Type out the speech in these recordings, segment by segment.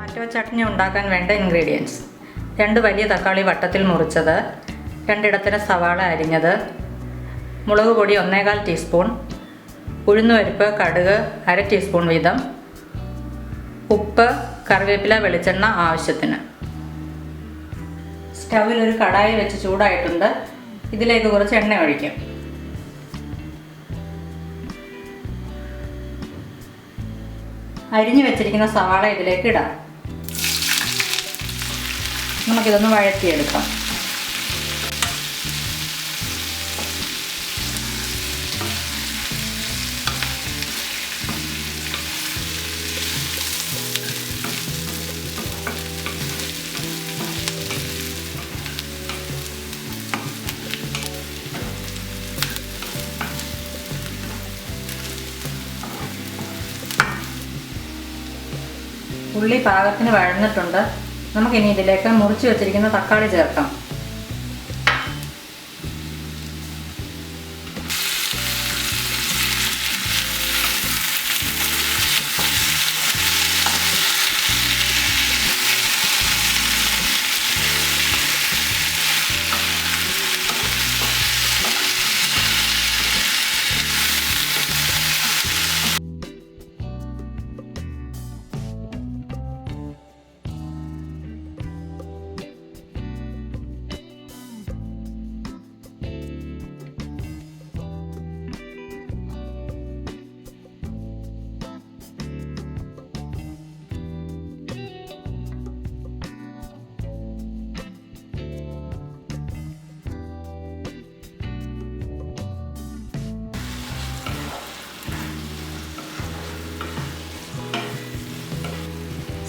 Tomato chutney ഉണ്ടാക്കാൻ വേണ്ട ingredients: 2 വലിയ തക്കാളി വട്ടത്തിൽ മുറിച്ചത്, 2 ഇടത്തരം സവാള അരിഞ്ഞത്, മുളക് പൊടി 1/4 ടീസ്പൂൺ, ഉഴുന്നുപരിപ്പ്, കടുക് 1/2 ടീസ്പൂൺ വീതം, ഉപ്പ്, കറിവേപ്പില, വെളിച്ചെണ്ണ ആവശ്യത്തിന്. സ്റ്റൗവിൽ ഒരു കടായി വെച്ച് ചൂടായിട്ടുണ്ട്. ഇതിലേക്ക് കുറച്ച് എണ്ണ ഒഴിക്കാം. അരിഞ്ഞു വെച്ചിരിക്കുന്ന സവാള ഇതിലേക്ക് ഇടാം. നമുക്കിതൊന്ന് വഴറ്റിയെടുക്കാം. ഉള്ളി പാകത്തിന് വഴന്നിട്ടുണ്ട്. നമുക്കിനി ഇതിലേക്ക് മുറിച്ച് വെച്ചിരിക്കുന്ന തക്കാളി ചേർക്കാം.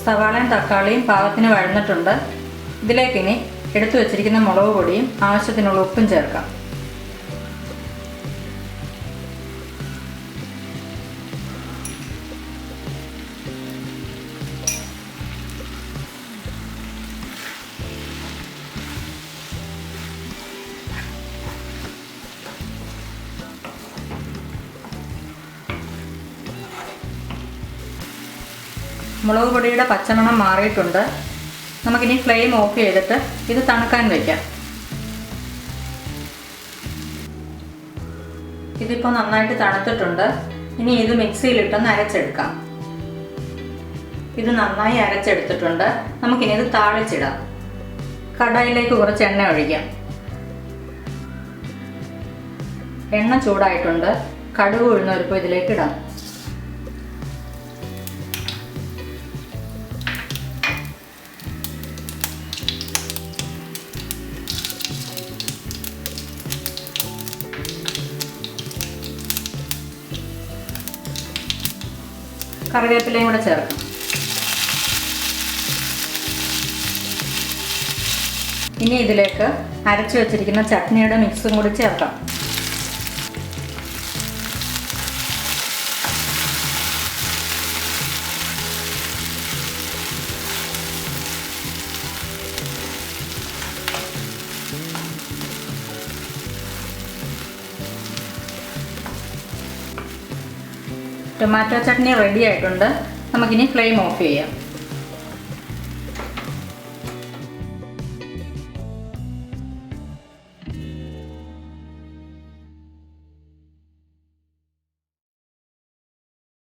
സവാളയും തക്കാളിയും പാകത്തിന് വഴന്നിട്ടുണ്ട്. ഇതിലേക്കിനി എടുത്തു വച്ചിരിക്കുന്ന മുളക് പൊടിയും ആവശ്യത്തിനുള്ള ഉപ്പും ചേർക്കാം. മുളക് പൊടിയുടെ പച്ചമണം മാറിയിട്ടുണ്ട്. നമുക്കിനി ഫ്ലെയിം ഓഫ് ചെയ്തിട്ട് ഇത് തണുക്കാൻ വയ്ക്കാം. ഇതിപ്പോൾ നന്നായിട്ട് തണുത്തിട്ടുണ്ട്. ഇനി ഇത് മിക്സിയിലിട്ടൊന്ന് അരച്ചെടുക്കാം. ഇത് നന്നായി അരച്ചെടുത്തിട്ടുണ്ട്. നമുക്കിനി ഇത് താളിച്ചിടാം. കടായിലേക്ക് കുറച്ച് എണ്ണ ഒഴിക്കാം. എണ്ണ ചൂടായിട്ടുണ്ട്. കടുക്, ഉഴുന്നുപരിപ്പ് ഇതിലേക്ക് ഇടാം. കറിവേപ്പിലയും കൂടെ ചേർക്കാം. ഇനി ഇതിലേക്ക് അരച്ചു വെച്ചിരിക്കുന്ന ചട്നിയുടെ മിക്സും കൂടി ചേർക്കാം. ടൊമാറ്റോ ചട്നി റെഡി ആയിട്ടുണ്ട്. നമുക്കിനി ഫ്ലെയിം ഓഫ് ചെയ്യാം.